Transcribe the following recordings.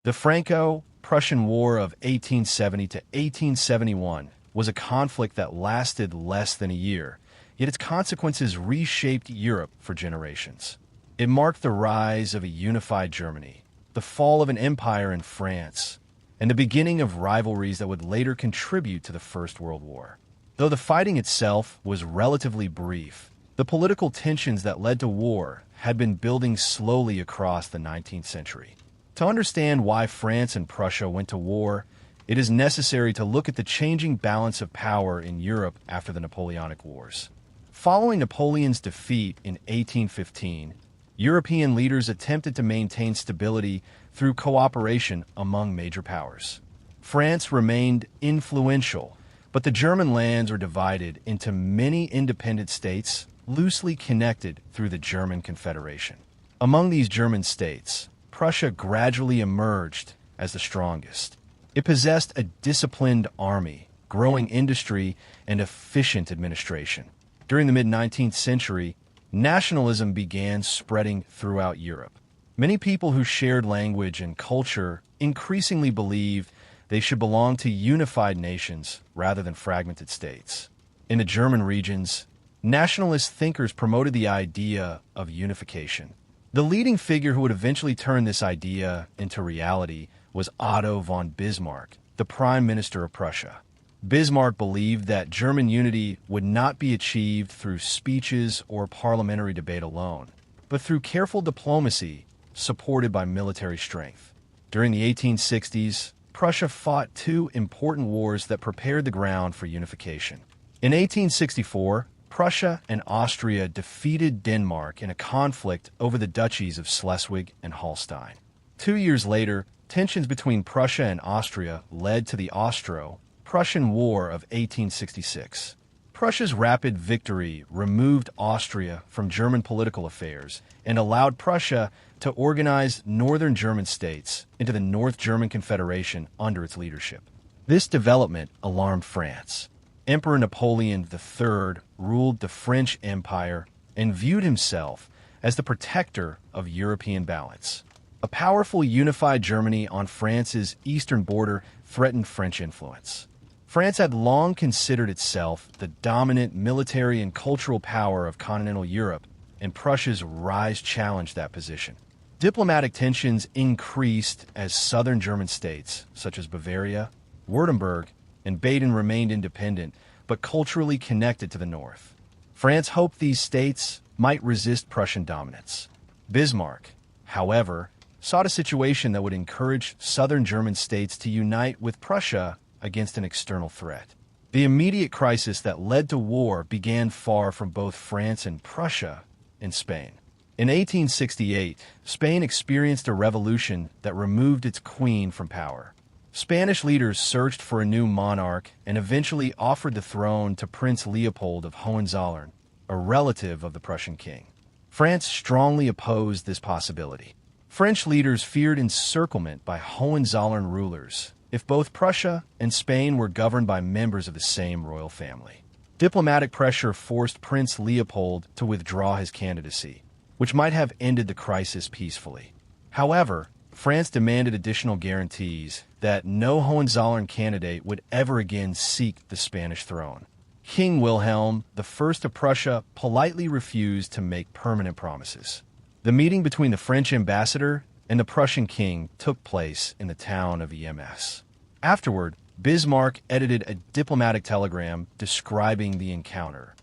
The Franco-Prussian War of 1870 to 1871 was a conflict that lasted less than a year, yet its consequences reshaped Europe for generations. It marked the rise of a unified Germany, the fall of an empire in France, and the beginning of rivalries that would later contribute to the First World War. Though the fighting itself was relatively brief, the political tensions that led to war had been building slowly across the 19th century. To understand why France and Prussia went to war, it is necessary to look at the changing balance of power in Europe after the Napoleonic Wars. Following Napoleon's defeat in 1815, European leaders attempted to maintain stability through cooperation among major powers. France remained influential, but the German lands were divided into many independent states loosely connected through the German Confederation. Among these German states, Prussia gradually emerged as the strongest. It possessed a disciplined army, growing industry, and efficient administration. During the mid-19th century, nationalism began spreading throughout Europe. Many people who shared language and culture increasingly believed they should belong to unified nations rather than fragmented states. In the German regions, nationalist thinkers promoted the idea of unification. The leading figure who would eventually turn this idea into reality was Otto von Bismarck, the Prime Minister of Prussia. Bismarck believed that German unity would not be achieved through speeches or parliamentary debate alone, but through careful diplomacy supported by military strength. During the 1860s, Prussia fought two important wars that prepared the ground for unification. In 1864, Prussia and Austria defeated Denmark in a conflict over the duchies of Schleswig and Holstein. 2 years later, tensions between Prussia and Austria led to the Austro-Prussian War of 1866. Prussia's rapid victory removed Austria from German political affairs and allowed Prussia to organize northern German states into the North German Confederation under its leadership. This development alarmed France. Emperor Napoleon III ruled the French Empire and viewed himself as the protector of European balance. A powerful unified Germany on France's eastern border threatened French influence. France had long considered itself the dominant military and cultural power of continental Europe, and Prussia's rise challenged that position. Diplomatic tensions increased as southern German states, such as Bavaria, Württemberg, and Baden remained independent, but culturally connected to the north. France hoped these states might resist Prussian dominance. Bismarck, however, sought a situation that would encourage southern German states to unite with Prussia against an external threat. The immediate crisis that led to war began far from both France and Prussia in Spain. In 1868, Spain experienced a revolution that removed its queen from power. Spanish leaders searched for a new monarch and eventually offered the throne to Prince Leopold of Hohenzollern, a relative of the Prussian king. France strongly opposed this possibility. French leaders feared encirclement by Hohenzollern rulers if both Prussia and Spain were governed by members of the same royal family. Diplomatic pressure forced Prince Leopold to withdraw his candidacy, which might have ended the crisis peacefully. However, France demanded additional guarantees that no Hohenzollern candidate would ever again seek the Spanish throne. King Wilhelm I of Prussia politely refused to make permanent promises. The meeting between the French ambassador and the Prussian king took place in the town of Ems. Afterward, Bismarck edited a diplomatic telegram describing the encounter,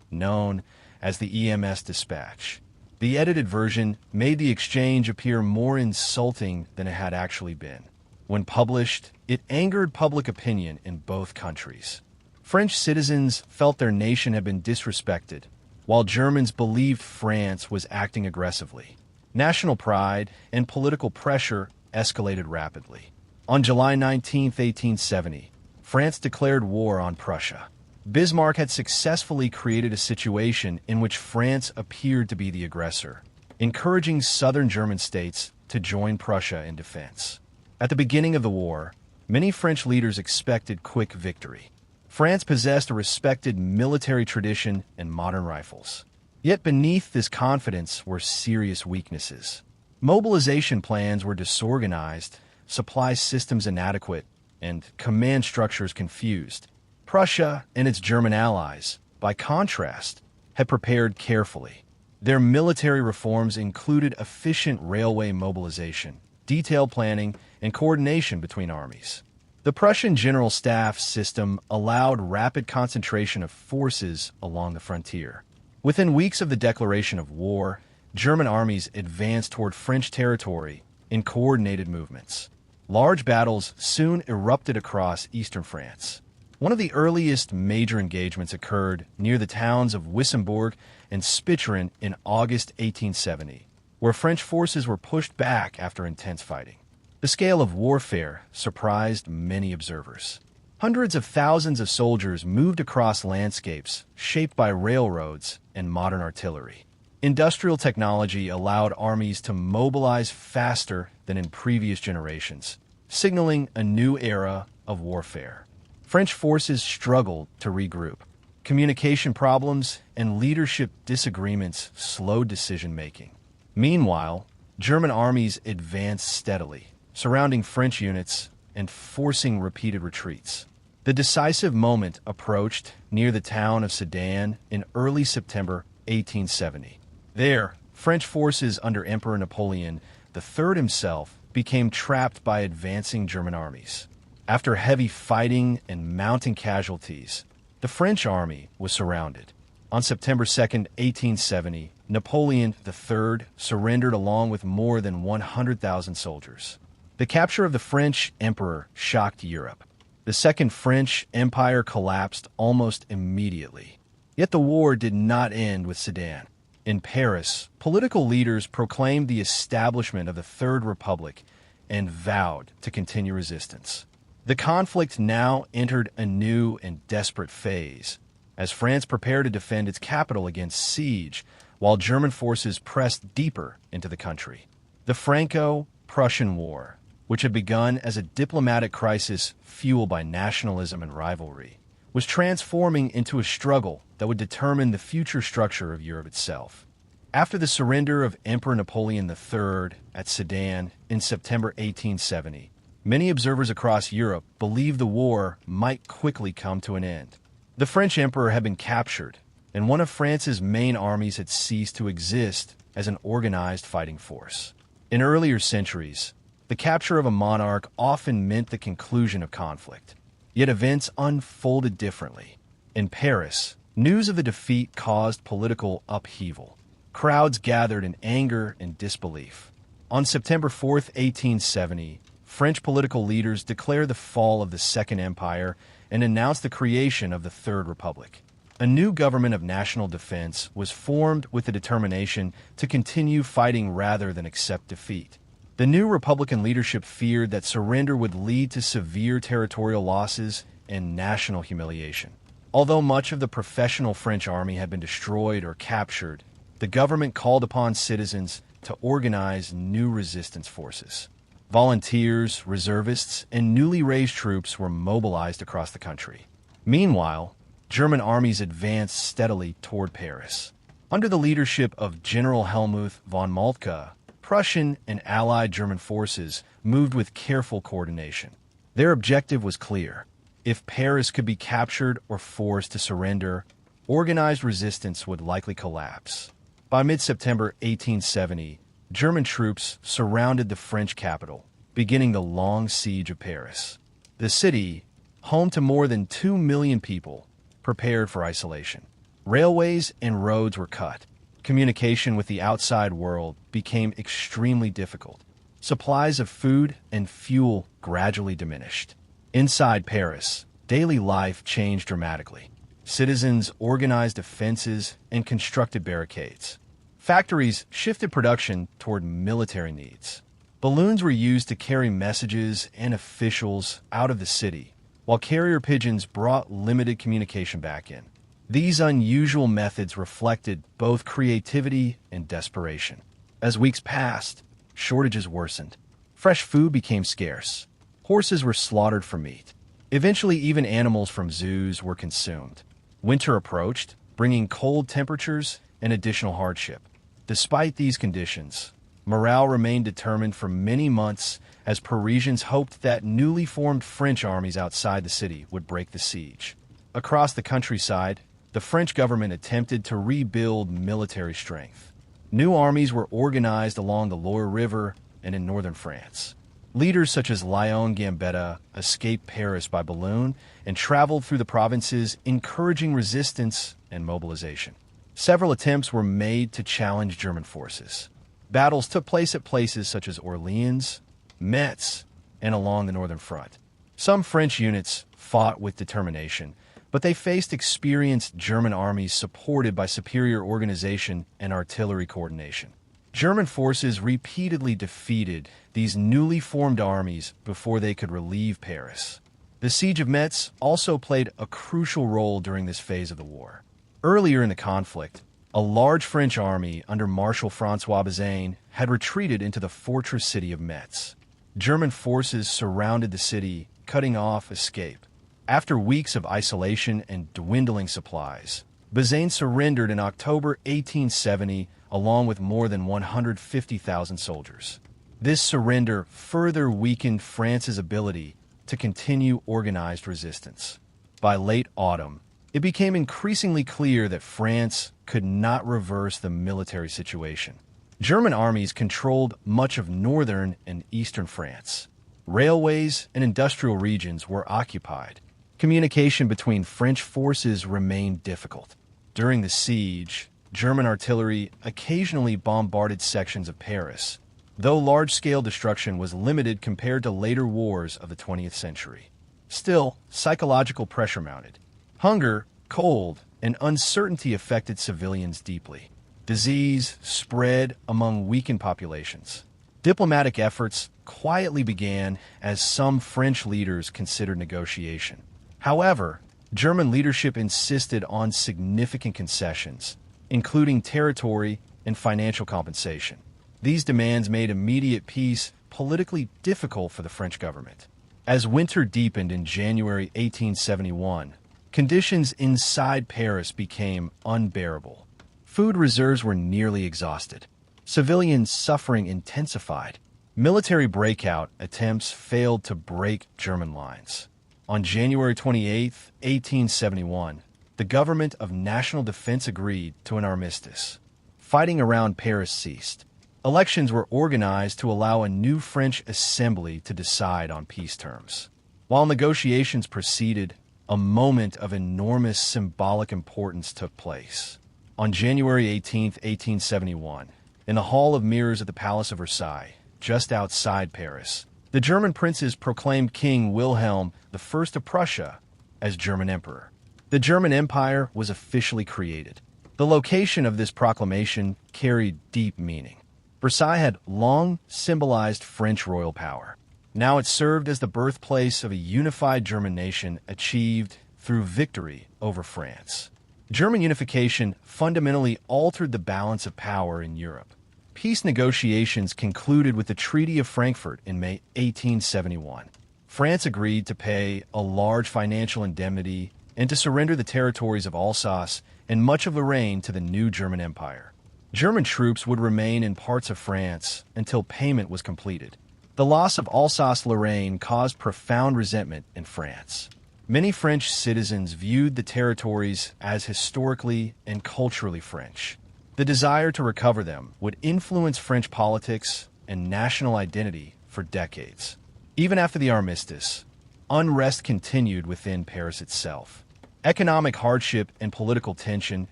known as the EMS Dispatch. The edited version made the exchange appear more insulting than it had actually been. When published, it angered public opinion in both countries. French citizens felt their nation had been disrespected, while Germans believed France was acting aggressively. National pride and political pressure escalated rapidly. On July 19, 1870, France declared war on Prussia. Bismarck had successfully created a situation in which France appeared to be the aggressor, encouraging southern German states to join Prussia in defense. At the beginning of the war, many French leaders expected quick victory. France possessed a respected military tradition and modern rifles. Yet beneath this confidence were serious weaknesses. Mobilization plans were disorganized, supply systems inadequate, and command structures confused. Prussia and its German allies, by contrast, had prepared carefully. Their military reforms included efficient railway mobilization, detailed planning, and coordination between armies. The Prussian General Staff system allowed rapid concentration of forces along the frontier. Within weeks of the declaration of war, German armies advanced toward French territory in coordinated movements. Large battles soon erupted across eastern France. One of the earliest major engagements occurred near the towns of Wissembourg and Spicheren in August 1870, where French forces were pushed back after intense fighting. The scale of warfare surprised many observers. Hundreds of thousands of soldiers moved across landscapes shaped by railroads and modern artillery. Industrial technology allowed armies to mobilize faster than in previous generations, signaling a new era of warfare. French forces struggled to regroup. Communication problems and leadership disagreements slowed decision-making. Meanwhile, German armies advanced steadily, surrounding French units and forcing repeated retreats. The decisive moment approached near the town of Sedan in early September 1870. There, French forces under Emperor Napoleon III himself became trapped by advancing German armies. After heavy fighting and mounting casualties, the French army was surrounded. On September 2, 1870, Napoleon III surrendered along with more than 100,000 soldiers. The capture of the French emperor shocked Europe. The Second French Empire collapsed almost immediately. Yet the war did not end with Sedan. In Paris, political leaders proclaimed the establishment of the Third Republic and vowed to continue resistance. The conflict now entered a new and desperate phase, as France prepared to defend its capital against siege, while German forces pressed deeper into the country. The Franco-Prussian War, which had begun as a diplomatic crisis fueled by nationalism and rivalry, was transforming into a struggle that would determine the future structure of Europe itself. After the surrender of Emperor Napoleon III at Sedan in September 1870, many observers across Europe believed the war might quickly come to an end. The French emperor had been captured, and one of France's main armies had ceased to exist as an organized fighting force. In earlier centuries, the capture of a monarch often meant the conclusion of conflict. Yet events unfolded differently. In Paris, news of the defeat caused political upheaval. Crowds gathered in anger and disbelief. On September 4, 1870, French political leaders declared the fall of the Second Empire and announced the creation of the Third Republic. A new government of national defense was formed with the determination to continue fighting rather than accept defeat. The new Republican leadership feared that surrender would lead to severe territorial losses and national humiliation. Although much of the professional French army had been destroyed or captured, the government called upon citizens to organize new resistance forces. Volunteers, reservists, and newly raised troops were mobilized across the country. Meanwhile, German armies advanced steadily toward Paris. Under the leadership of General Helmuth von Moltke, Prussian and Allied German forces moved with careful coordination. Their objective was clear. If Paris could be captured or forced to surrender, organized resistance would likely collapse. By mid-September 1870, German troops surrounded the French capital, beginning the long siege of Paris. The city, home to more than 2 million people, prepared for isolation. Railways and roads were cut. Communication with the outside world became extremely difficult. Supplies of food and fuel gradually diminished. Inside Paris, daily life changed dramatically. Citizens organized defenses and constructed barricades. Factories shifted production toward military needs. Balloons were used to carry messages and officials out of the city, while carrier pigeons brought limited communication back in. These unusual methods reflected both creativity and desperation. As weeks passed, shortages worsened. Fresh food became scarce. Horses were slaughtered for meat. Eventually, even animals from zoos were consumed. Winter approached, bringing cold temperatures and additional hardship. Despite these conditions, morale remained determined for many months as Parisians hoped that newly formed French armies outside the city would break the siege. Across the countryside, the French government attempted to rebuild military strength. New armies were organized along the Loire River and in northern France. Leaders such as Léon Gambetta escaped Paris by balloon and traveled through the provinces, encouraging resistance and mobilization. Several attempts were made to challenge German forces. Battles took place at places such as Orleans, Metz, and along the northern front. Some French units fought with determination, but they faced experienced German armies supported by superior organization and artillery coordination. German forces repeatedly defeated these newly formed armies before they could relieve Paris. The Siege of Metz also played a crucial role during this phase of the war. Earlier in the conflict, a large French army under Marshal François Bazaine had retreated into the fortress city of Metz. German forces surrounded the city, cutting off escape. After weeks of isolation and dwindling supplies, Bazaine surrendered in October 1870 along with more than 150,000 soldiers. This surrender further weakened France's ability to continue organized resistance. By late autumn, it became increasingly clear that France could not reverse the military situation. German armies controlled much of northern and eastern France. Railways and industrial regions were occupied. Communication between French forces remained difficult. During the siege, German artillery occasionally bombarded sections of Paris, though large-scale destruction was limited compared to later wars of the 20th century. Still, psychological pressure mounted. Hunger, cold, and uncertainty affected civilians deeply. Disease spread among weakened populations. Diplomatic efforts quietly began as some French leaders considered negotiation. However, German leadership insisted on significant concessions, including territory and financial compensation. These demands made immediate peace politically difficult for the French government. As winter deepened in January 1871, conditions inside Paris became unbearable. Food reserves were nearly exhausted. Civilian suffering intensified. Military breakout attempts failed to break German lines. On January 28, 1871, the government of national defense agreed to an armistice. Fighting around Paris ceased. Elections were organized to allow a new French assembly to decide on peace terms. While negotiations proceeded, a moment of enormous symbolic importance took place. On January 18, 1871, in the Hall of Mirrors at the Palace of Versailles, just outside Paris, the German princes proclaimed King Wilhelm I of Prussia as German emperor. The German Empire was officially created. The location of this proclamation carried deep meaning. Versailles had long symbolized French royal power. Now it served as the birthplace of a unified German nation achieved through victory over France. German unification fundamentally altered the balance of power in Europe. Peace negotiations concluded with the Treaty of Frankfurt in May 1871. France agreed to pay a large financial indemnity and to surrender the territories of Alsace and much of Lorraine to the new German Empire. German troops would remain in parts of France until payment was completed. The loss of Alsace-Lorraine caused profound resentment in France. Many French citizens viewed the territories as historically and culturally French. The desire to recover them would influence French politics and national identity for decades. Even after the armistice, unrest continued within Paris itself. Economic hardship and political tension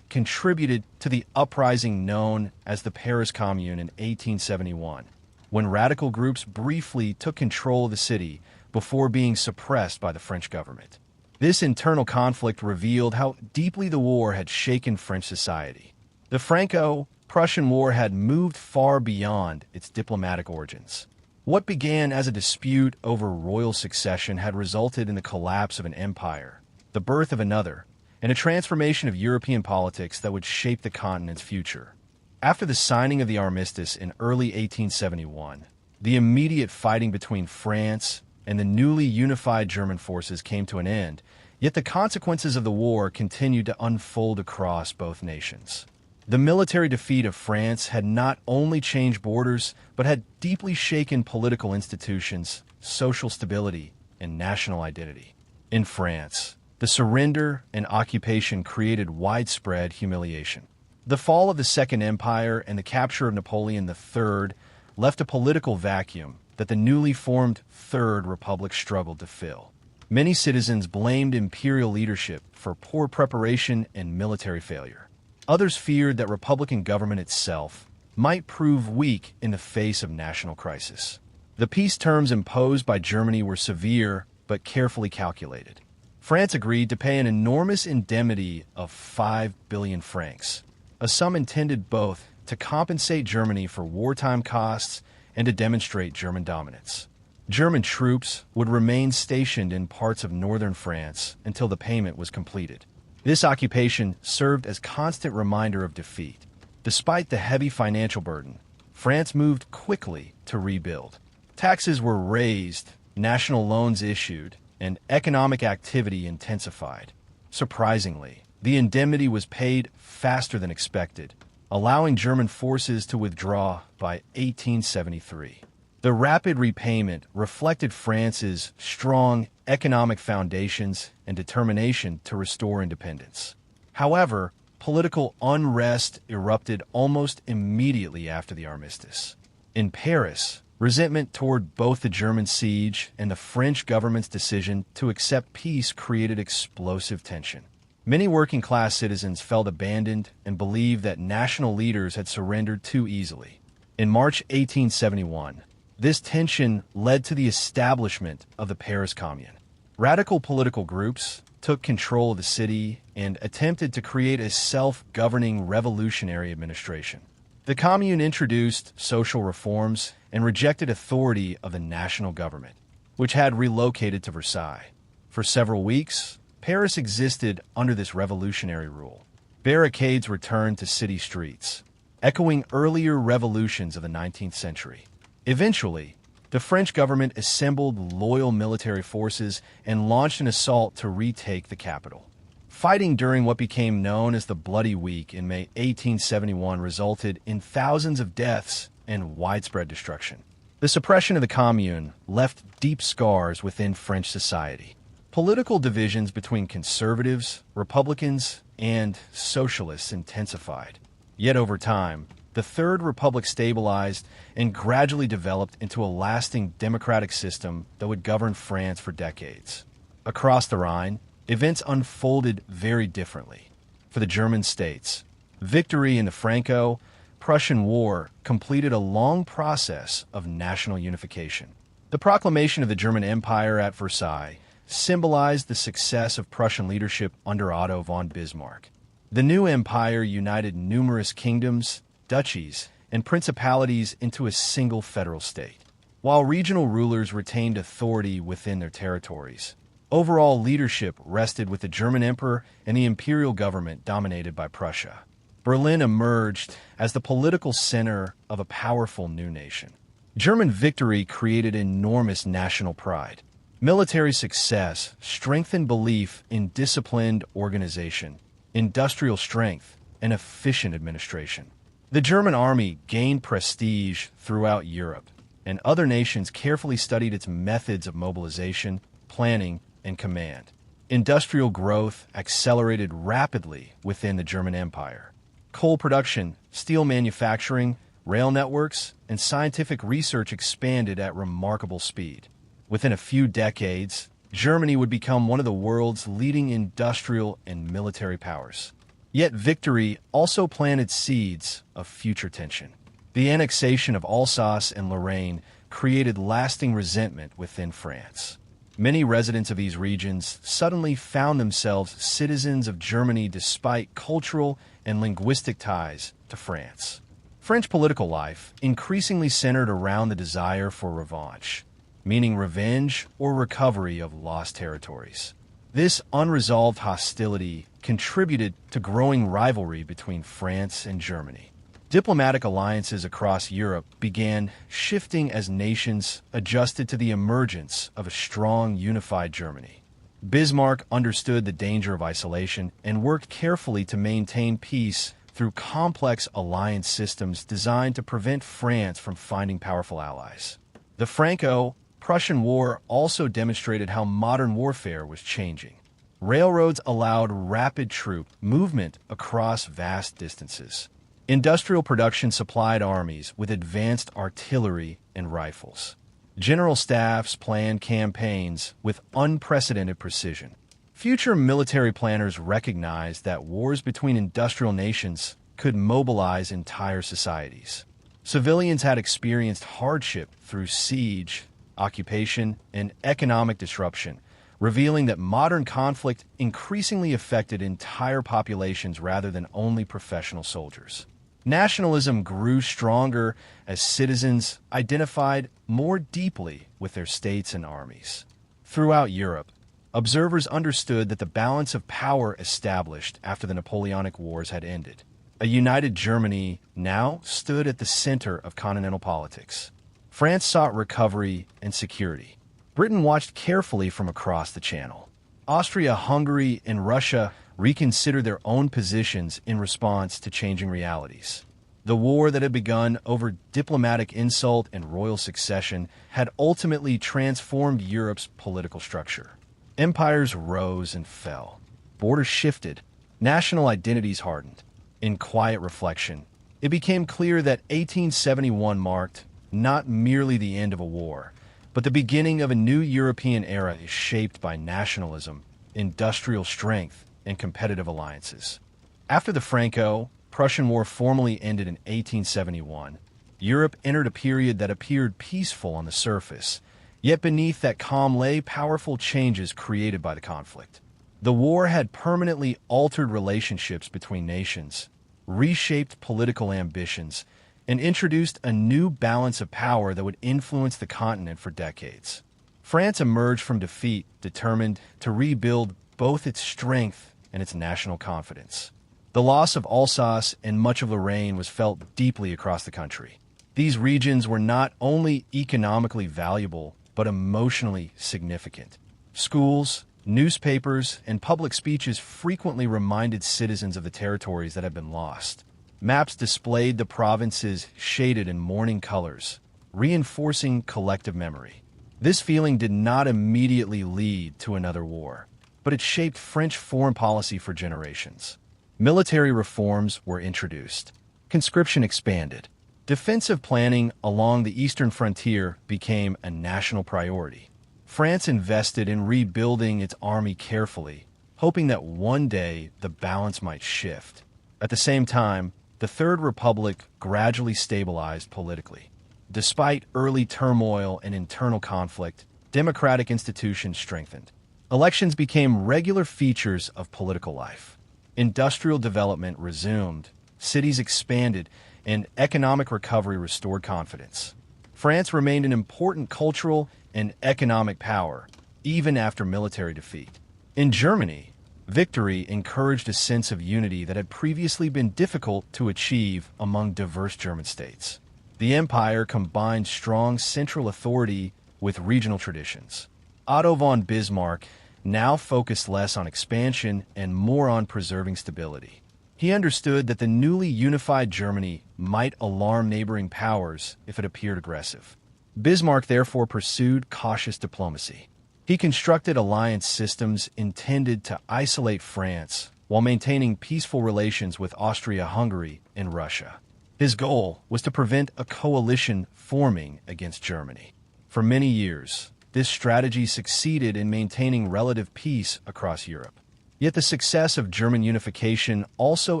contributed to the uprising known as the Paris Commune in 1871, when radical groups briefly took control of the city before being suppressed by the French government. This internal conflict revealed how deeply the war had shaken French society. The Franco-Prussian War had moved far beyond its diplomatic origins. What began as a dispute over royal succession had resulted in the collapse of an empire, the birth of another, and a transformation of European politics that would shape the continent's future. After the signing of the armistice in early 1871, the immediate fighting between France and the newly unified German forces came to an end, yet the consequences of the war continued to unfold across both nations. The military defeat of France had not only changed borders, but had deeply shaken political institutions, social stability, and national identity. In France, the surrender and occupation created widespread humiliation. The fall of the Second Empire and the capture of Napoleon III left a political vacuum that the newly formed Third Republic struggled to fill. Many citizens blamed imperial leadership for poor preparation and military failure. Others feared that Republican government itself might prove weak in the face of national crisis. The peace terms imposed by Germany were severe but carefully calculated. France agreed to pay an enormous indemnity of 5 billion francs, a sum intended both to compensate Germany for wartime costs and to demonstrate German dominance. German troops would remain stationed in parts of northern France until the payment was completed. This occupation served as constant reminder of defeat. Despite the heavy financial burden, France moved quickly to rebuild. Taxes were raised, national loans issued, and economic activity intensified. Surprisingly, the indemnity was paid faster than expected, allowing German forces to withdraw by 1873. The rapid repayment reflected France's strong economic foundations and determination to restore independence. However, political unrest erupted almost immediately after the armistice. In Paris, resentment toward both the German siege and the French government's decision to accept peace created explosive tension. Many working-class citizens felt abandoned and believed that national leaders had surrendered too easily. In March 1871, this tension led to the establishment of the Paris Commune. Radical political groups took control of the city and attempted to create a self-governing revolutionary administration. The Commune introduced social reforms and rejected authority of the national government, which had relocated to Versailles. For several weeks, Paris existed under this revolutionary rule. Barricades returned to city streets, echoing earlier revolutions of the 19th century. Eventually, the French government assembled loyal military forces and launched an assault to retake the capital. Fighting during what became known as the Bloody Week in May 1871 resulted in thousands of deaths and widespread destruction. The suppression of the Commune left deep scars within French society. Political divisions between conservatives, Republicans, and socialists intensified. Yet over time, the Third Republic stabilized and gradually developed into a lasting democratic system that would govern France for decades. Across the Rhine, events unfolded very differently. For the German states, victory in the Franco, Prussian War completed a long process of national unification. The proclamation of the German Empire at Versailles symbolized the success of Prussian leadership under Otto von Bismarck. The new empire united numerous kingdoms, duchies, and principalities into a single federal state. While regional rulers retained authority within their territories, overall leadership rested with the German emperor and the imperial government dominated by Prussia. Berlin emerged as the political center of a powerful new nation. German victory created enormous national pride. Military success strengthened belief in disciplined organization, industrial strength, and efficient administration. The German army gained prestige throughout Europe, and other nations carefully studied its methods of mobilization, planning, and command. Industrial growth accelerated rapidly within the German Empire. Coal production, steel manufacturing, rail networks, and scientific research expanded at remarkable speed. Within a few decades, Germany would become one of the world's leading industrial and military powers. Yet victory also planted seeds of future tension. The annexation of Alsace and Lorraine created lasting resentment within France. Many residents of these regions suddenly found themselves citizens of Germany despite cultural and linguistic ties to France. French political life increasingly centered around the desire for revanche, meaning revenge or recovery of lost territories. This unresolved hostility contributed to growing rivalry between France and Germany. Diplomatic alliances across Europe began shifting as nations adjusted to the emergence of a strong, unified Germany. Bismarck understood the danger of isolation and worked carefully to maintain peace through complex alliance systems designed to prevent France from finding powerful allies. The Franco-Prussian War also demonstrated how modern warfare was changing. Railroads allowed rapid troop movement across vast distances. Industrial production supplied armies with advanced artillery and rifles. General staffs planned campaigns with unprecedented precision. Future military planners recognized that wars between industrial nations could mobilize entire societies. Civilians had experienced hardship through siege, occupation, and economic disruption, revealing that modern conflict increasingly affected entire populations rather than only professional soldiers. Nationalism grew stronger as citizens identified more deeply with their states and armies. Throughout Europe, observers understood that the balance of power established after the Napoleonic Wars had ended. A united Germany now stood at the center of continental politics. France sought recovery and security. Britain watched carefully from across the Channel. Austria, Hungary, and Russia reconsidered their own positions in response to changing realities. The war that had begun over diplomatic insult and royal succession had ultimately transformed Europe's political structure. Empires rose and fell. Borders shifted. National identities hardened. In quiet reflection, it became clear that 1871 marked not merely the end of a war, but the beginning of a new European era shaped by nationalism, industrial strength, and competitive alliances. After the Franco-Prussian War formally ended in 1871, Europe entered a period that appeared peaceful on the surface, yet beneath that calm lay powerful changes created by the conflict. The war had permanently altered relationships between nations, reshaped political ambitions, and introduced a new balance of power that would influence the continent for decades. France emerged from defeat determined to rebuild both its strength and its national confidence. The loss of Alsace and much of Lorraine was felt deeply across the country. These regions were not only economically valuable, but emotionally significant. Schools, newspapers, and public speeches frequently reminded citizens of the territories that had been lost. Maps displayed the provinces shaded in mourning colors, reinforcing collective memory. This feeling did not immediately lead to another war, but it shaped French foreign policy for generations. Military reforms were introduced. Conscription expanded. Defensive planning along the eastern frontier became a national priority. France invested in rebuilding its army carefully, hoping that one day the balance might shift. At the same time, the Third Republic gradually stabilized politically. Despite early turmoil and internal conflict, democratic institutions strengthened. Elections became regular features of political life. Industrial development resumed, cities expanded, and economic recovery restored confidence. France remained an important cultural and economic power, even after military defeat. In Germany, victory encouraged a sense of unity that had previously been difficult to achieve among diverse German states. The empire combined strong central authority with regional traditions. Otto von Bismarck now focused less on expansion and more on preserving stability. He understood that the newly unified Germany might alarm neighboring powers if it appeared aggressive. Bismarck therefore pursued cautious diplomacy. He constructed alliance systems intended to isolate France while maintaining peaceful relations with Austria-Hungary and Russia. His goal was to prevent a coalition forming against Germany. For many years, this strategy succeeded in maintaining relative peace across Europe. Yet the success of German unification also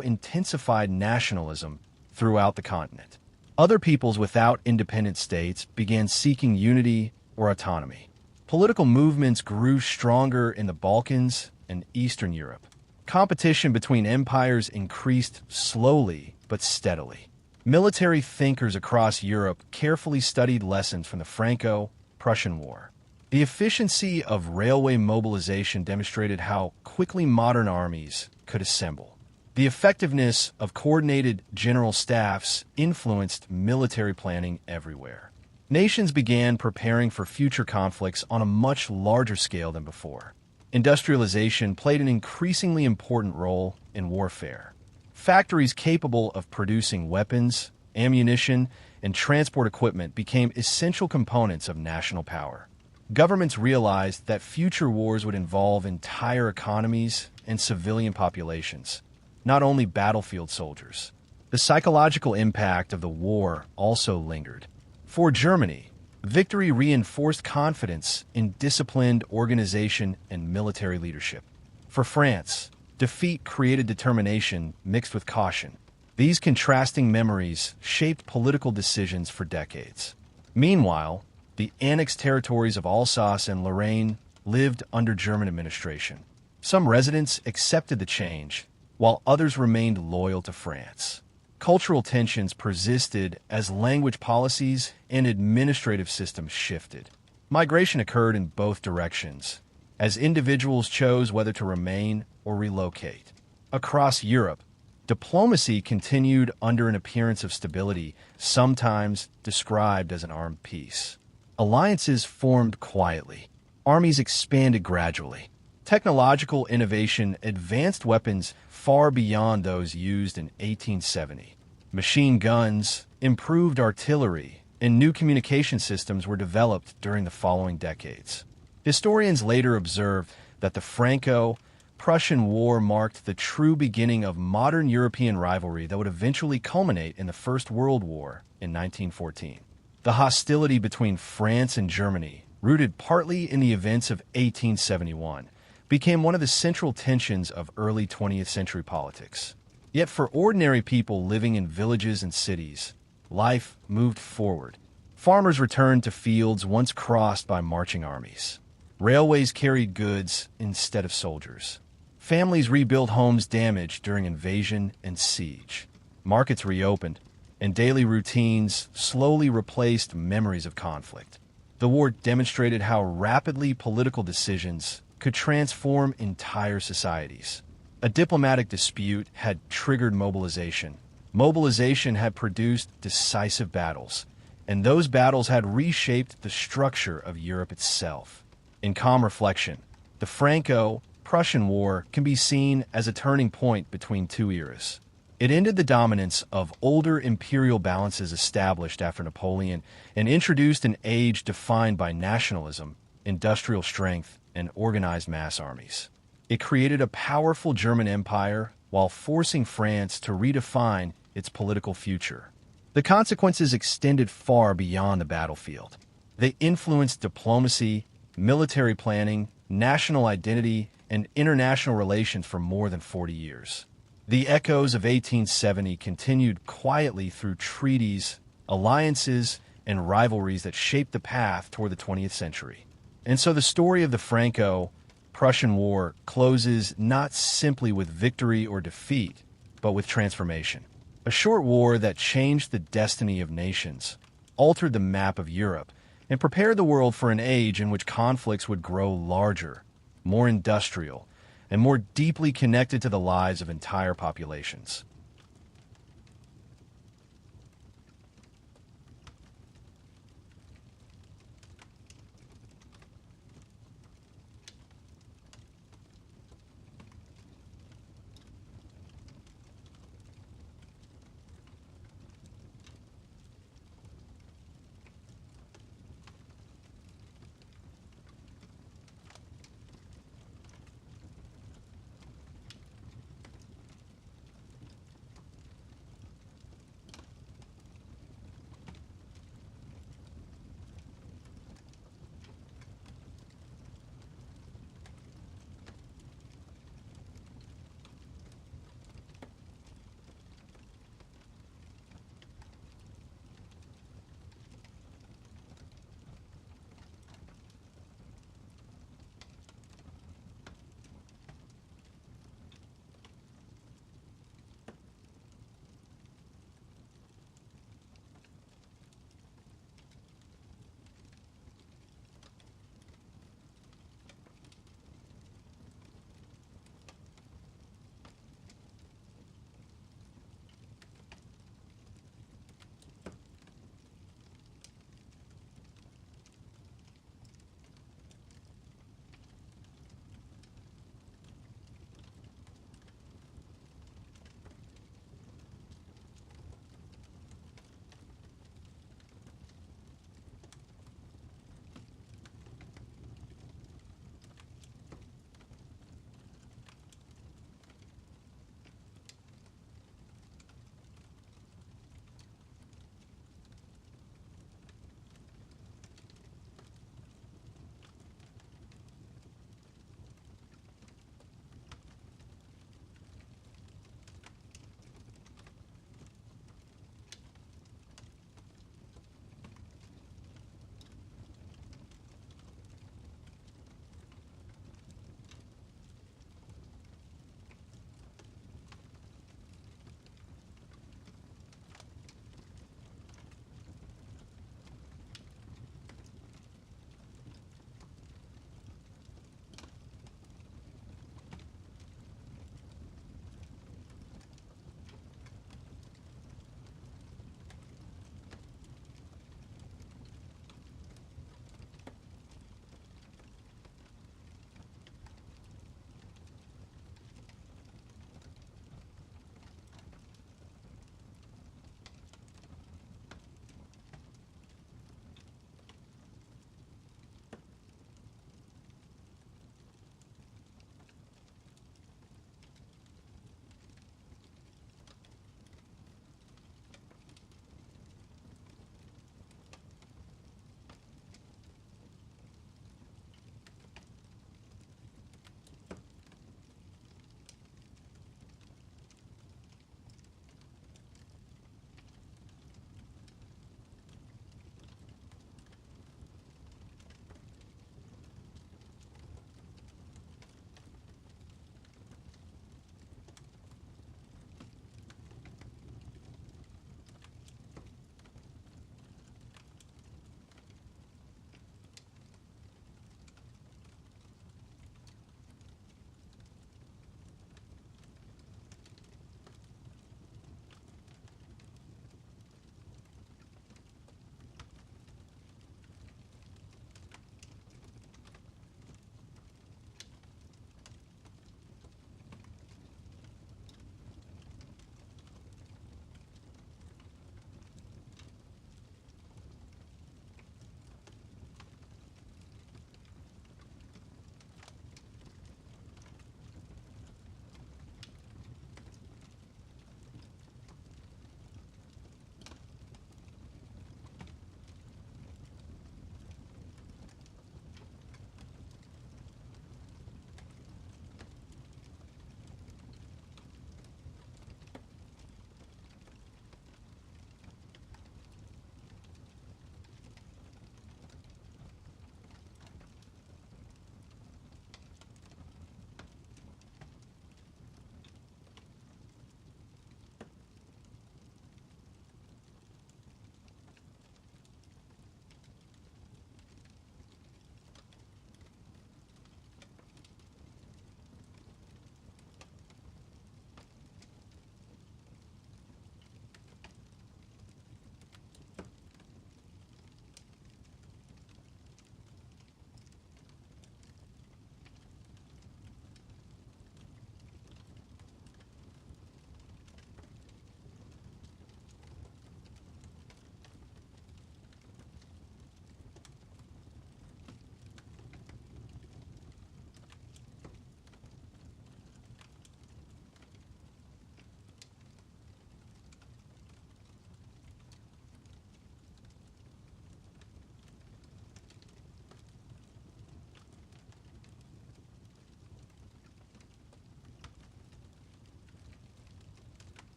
intensified nationalism throughout the continent. Other peoples without independent states began seeking unity or autonomy. Political movements grew stronger in the Balkans and Eastern Europe. Competition between empires increased slowly but steadily. Military thinkers across Europe carefully studied lessons from the Franco-Prussian War. The efficiency of railway mobilization demonstrated how quickly modern armies could assemble. The effectiveness of coordinated general staffs influenced military planning everywhere. Nations began preparing for future conflicts on a much larger scale than before. Industrialization played an increasingly important role in warfare. Factories capable of producing weapons, ammunition, and transport equipment became essential components of national power. Governments realized that future wars would involve entire economies and civilian populations, not only battlefield soldiers. The psychological impact of the war also lingered. For Germany, victory reinforced confidence in disciplined organization and military leadership. For France, defeat created determination mixed with caution. These contrasting memories shaped political decisions for decades. Meanwhile, the annexed territories of Alsace and Lorraine lived under German administration. Some residents accepted the change, while others remained loyal to France. Cultural tensions persisted as language policies and administrative systems shifted. Migration occurred in both directions, as individuals chose whether to remain or relocate. Across Europe, diplomacy continued under an appearance of stability, sometimes described as an armed peace. Alliances formed quietly. Armies expanded gradually. Technological innovation advanced weapons far beyond those used in 1870. Machine guns, improved artillery, and new communication systems were developed during the following decades. Historians later observed that the Franco-Prussian War marked the true beginning of modern European rivalry that would eventually culminate in the First World War in 1914. The hostility between France and Germany, rooted partly in the events of 1871, became one of the central tensions of early 20th century politics. Yet for ordinary people living in villages and cities, life moved forward. Farmers returned to fields once crossed by marching armies. Railways carried goods instead of soldiers. Families rebuilt homes damaged during invasion and siege. Markets reopened, and daily routines slowly replaced memories of conflict. The war demonstrated how rapidly political decisions could transform entire societies. A diplomatic dispute had triggered mobilization. Mobilization had produced decisive battles, and those battles had reshaped the structure of Europe itself. In calm reflection, the Franco-Prussian War can be seen as a turning point between two eras. It ended the dominance of older imperial balances established after Napoleon and introduced an age defined by nationalism, industrial strength, and organized mass armies. It created a powerful German empire while forcing France to redefine its political future. The consequences extended far beyond the battlefield. They influenced diplomacy, military planning, national identity, and international relations for more than 40 years. The echoes of 1870 continued quietly through treaties, alliances, and rivalries that shaped the path toward the 20th century. And so the story of the Franco-Prussian War closes not simply with victory or defeat, but with transformation. A short war that changed the destiny of nations, altered the map of Europe, and prepared the world for an age in which conflicts would grow larger, more industrial, and more deeply connected to the lives of entire populations.